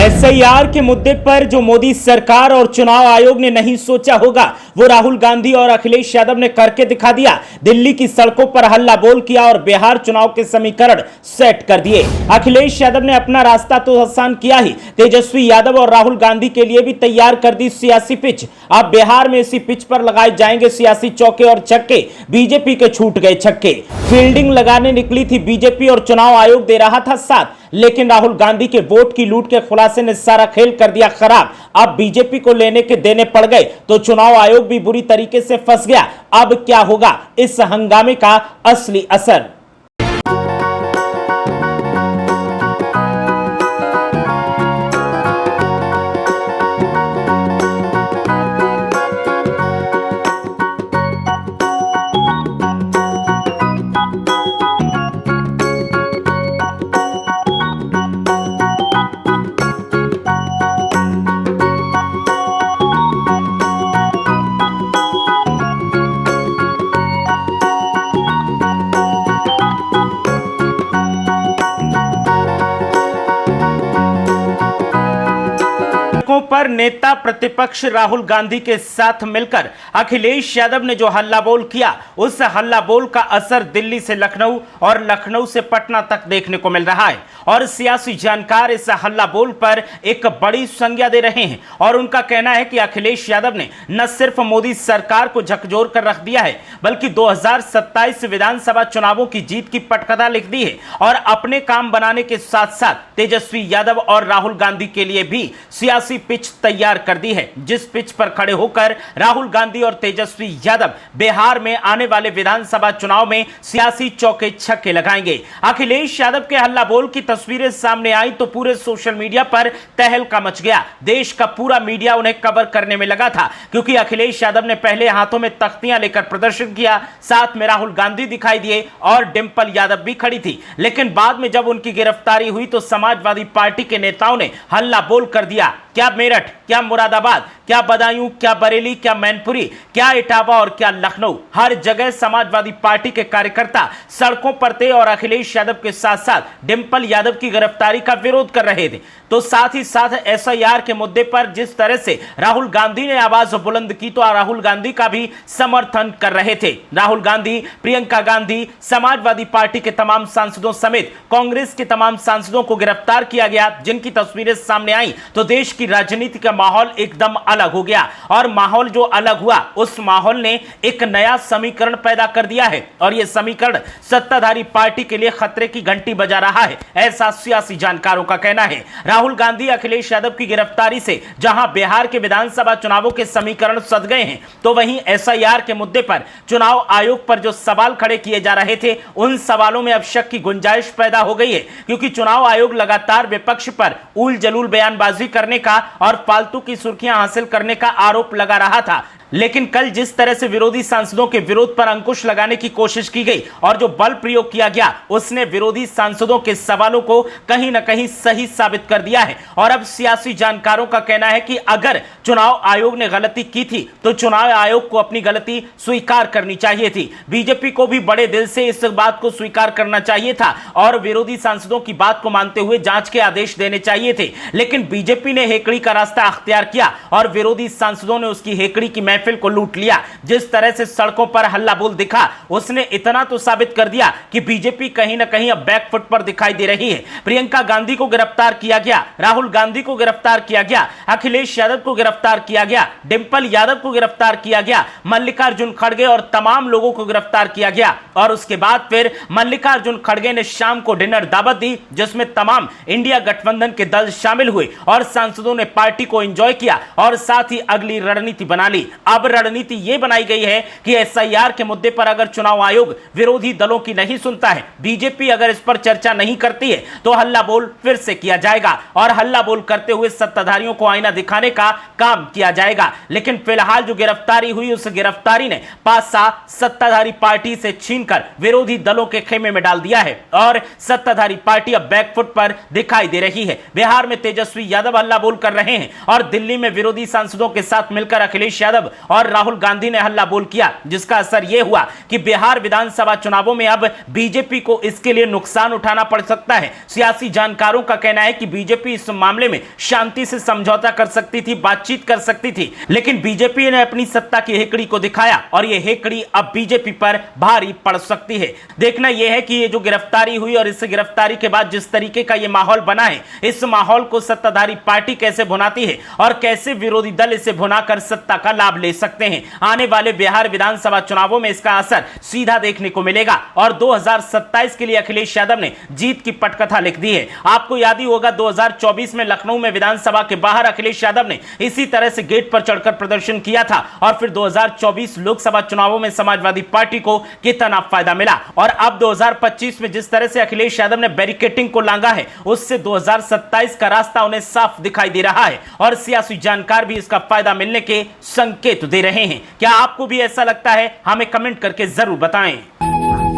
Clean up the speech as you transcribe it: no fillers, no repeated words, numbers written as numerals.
SIR के मुद्दे पर जो मोदी सरकार और चुनाव आयोग ने नहीं सोचा होगा वो राहुल गांधी और अखिलेश यादव ने करके दिखा दिया। दिल्ली की सड़कों पर हल्ला बोल किया और बिहार चुनाव के समीकरण सेट कर दिए। अखिलेश यादव ने अपना रास्ता तो आसान किया ही, तेजस्वी यादव और राहुल गांधी के लिए भी तैयार कर दी सियासी पिच। अब बिहार में इसी पिच पर लगाए जाएंगे सियासी चौके और छक्के। बीजेपी के छूट गए छक्के। फील्डिंग लगाने निकली थी बीजेपी और चुनाव आयोग दे रहा था साथ, लेकिन राहुल गांधी के वोट की लूट के खुलासे ने सारा खेल कर दिया खराब। अब बीजेपी को लेने के देने पड़ गए तो चुनाव आयोग भी बुरी तरीके से फंस गया। अब क्या होगा इस हंगामे का असली असर? पर नेता प्रतिपक्ष राहुल गांधी के साथ मिलकर अखिलेश यादव ने जो हल्ला बोल किया, उस हल्ला बोल का असर दिल्ली से लखनऊ और लखनऊ से पटना तक देखने को मिल रहा है। और सियासी जानकार इस हल्ला बोल पर एक बड़ी संज्ञा दे रहे हैं और उनका कहना है कि अखिलेश यादव ने न सिर्फ मोदी सरकार को झकझोर कर रख दिया है, बल्कि 2027 विधानसभा चुनावों की जीत की पटकथा लिख दी है और अपने काम बनाने के साथ साथ तेजस्वी यादव और राहुल गांधी के लिए भी सियासी पिच तैयार कर दी है, जिस पिच पर खड़े होकर राहुल गांधी और तेजस्वी यादव बिहार में आने वाले विधानसभा चुनाव में सियासी चौके छक्के लगाएंगे। अखिलेश यादव के हल्ला बोल की तस्वीरें सामने आई तो पूरे सोशल मीडिया पर तहलका मच गया। देश का पूरा मीडिया उन्हें कवर करने में लगा था, क्योंकि अखिलेश यादव ने पहले हाथों में तख्तियां लेकर प्रदर्शन किया, साथ में राहुल गांधी दिखाई दिए और डिंपल यादव भी खड़ी थी। लेकिन बाद में जब उनकी गिरफ्तारी हुई तो समाजवादी पार्टी के नेताओं ने हल्ला बोल कर दिया। क्या मेरठ, क्या मुरादाबाद, क्या बदायूं, क्या बरेली, क्या मैनपुरी, क्या इटावा और क्या लखनऊ, हर जगह समाजवादी पार्टी के कार्यकर्ता सड़कों पर थे और अखिलेश यादव के साथ साथ डिंपल यादव की गिरफ्तारी का विरोध कर रहे थे। तो साथ ही साथ एसआईआर के मुद्दे पर जिस तरह से राहुल गांधी ने आवाज बुलंद की तो राहुल गांधी का भी समर्थन कर रहे थे। राहुल गांधी, प्रियंका गांधी, समाजवादी पार्टी के तमाम सांसदों समेत कांग्रेस के तमाम सांसदों को गिरफ्तार किया गया, जिनकी तस्वीरें सामने आई तो देश की राजनीति का माहौल एकदम अलग हो गया। और माहौल जो अलग हुआ, उस माहौल ने एक नया समीकरण पैदा कर दिया है और यह समीकरण सत्ताधारी पार्टी के लिए खतरे की घंटी बजा रहा है, ऐसा सियासी जानकारों का कहना है। राहुल गांधी, अखिलेश यादव की गिरफ्तारी से जहां बिहार के विधानसभा चुनावों के समीकरण सज गए हैं, तो वहीं एसआईआर के मुद्दे पर चुनाव आयोग पर जो सवाल खड़े किए जा रहे थे, उन सवालों में अब शक की गुंजाइश पैदा हो गई है, क्योंकि चुनाव आयोग लगातार विपक्ष पर उल जलूल बयानबाजी करने का और फालतू की सुर्खियां हासिल करने का आरोप लगा रहा था। लेकिन कल जिस तरह से विरोधी सांसदों के विरोध पर अंकुश लगाने की कोशिश की गई और जो बल प्रयोग किया गया, उसने विरोधी सांसदों के सवालों को कहीं ना कहीं सही साबित कर दिया है। और अब सियासी जानकारों का कहना है कि अगर चुनाव आयोग ने गलती की थी तो चुनाव आयोग को अपनी गलती स्वीकार करनी चाहिए थी। बीजेपी को भी बड़े दिल से इस बात को स्वीकार करना चाहिए था और विरोधी सांसदों की बात को मानते हुए जांच के आदेश देने चाहिए थे। लेकिन बीजेपी ने हेकड़ी का रास्ता अख्तियार किया और विरोधी सांसदों ने उसकी हेकड़ी की महफिल को लूट लिया। जिस तरह से सड़कों पर हल्ला बोल दिखा, उसने इतना तो साबित कर दिया कि बीजेपी कहीं ना कहीं अब बैकफुट पर दिखाई दे रही है। प्रियंका गांधी को गिरफ्तार किया गया, राहुल गांधी को गिरफ्तार किया गया, अखिलेश यादव को गिरफ्तार किया गया, डिंपल यादव को गिरफ्तार किया गया, मल्लिकार्जुन खड़गे और तमाम लोगों को गिरफ्तार किया गया। और उसके बाद फिर मल्लिकार्जुन खड़गे ने शाम को डिनर दावत दी, जिसमें तमाम इंडिया गठबंधन के दल शामिल हुए और सांसदों ने पार्टी को एंजॉय किया और साथ ही अगली रणनीति बना ली। अब रणनीति यह बनाई गई है कि एसआईआर के मुद्दे पर अगर चुनाव आयोग विरोधी दलों की नहीं सुनता है, बीजेपी अगर इस पर चर्चा नहीं करती है, तो हल्ला बोल फिर से किया जाएगा और हल्ला बोल करते हुए सत्ताधारियों को आईना दिखाने का काम किया जाएगा। लेकिन फिलहाल जो गिरफ्तारी हुई, उस गिरफ्तारी ने पासा सत्ताधारी पार्टी से छीनकर विरोधी दलों के खेमे में डाल दिया है और सत्ताधारी पार्टी अब बैकफुट पर दिखाई दे रही है। बिहार में तेजस्वी यादव हल्ला बोल कर रहे हैं और दिल्ली में विरोधी सांसदों के साथ मिलकर अखिलेश यादव और राहुल गांधी ने हल्ला बोल किया, जिसका असर यह हुआ कि बिहार विधानसभा चुनावों में अब बीजेपी को इसके लिए नुकसान उठाना पड़ सकता है। सियासी जानकारों का कहना है कि बीजेपी इस मामले में शांति से समझौता कर सकती थी, बातचीत कर सकती थी, लेकिन बीजेपी ने अपनी सत्ता की हेकड़ी को दिखाया और यह हेकड़ी अब बीजेपी पर भारी पड़ सकती है। देखना यह है कि ये जो गिरफ्तारी हुई और इस गिरफ्तारी के बाद जिस तरीके का ये माहौल बना है, इस माहौल को सत्ताधारी पार्टी कैसे भुनाती है और कैसे विरोधी दल इसे भुनाकर सत्ता का लाभ ले सकते हैं। आने वाले बिहार विधानसभा चुनावों में इसका असर सीधा देखने को मिलेगा और 2027 के लिए अखिलेश यादव ने जीत की पटकथा लिख दी है। आपको याद ही होगा 2024 में लखनऊ में विधानसभा के बाहर अखिलेश यादव ने इसी तरह से गेट पर चढ़कर प्रदर्शन किया था और फिर 2024 लोकसभा चुनावों में समाजवादी पार्टी को कितना फायदा मिला। और अब 2025 में जिस तरह से अखिलेश यादव ने बैरिकेटिंग को लांगा है, उससे 2027 का रास्ता उन्हें साफ दिखाई दे रहा है और सियासी जानकार भी इसका फायदा मिलने के संकेत दे रहे हैं। क्या आपको भी ऐसा लगता है? हमें कमेंट करके जरूर बताएं।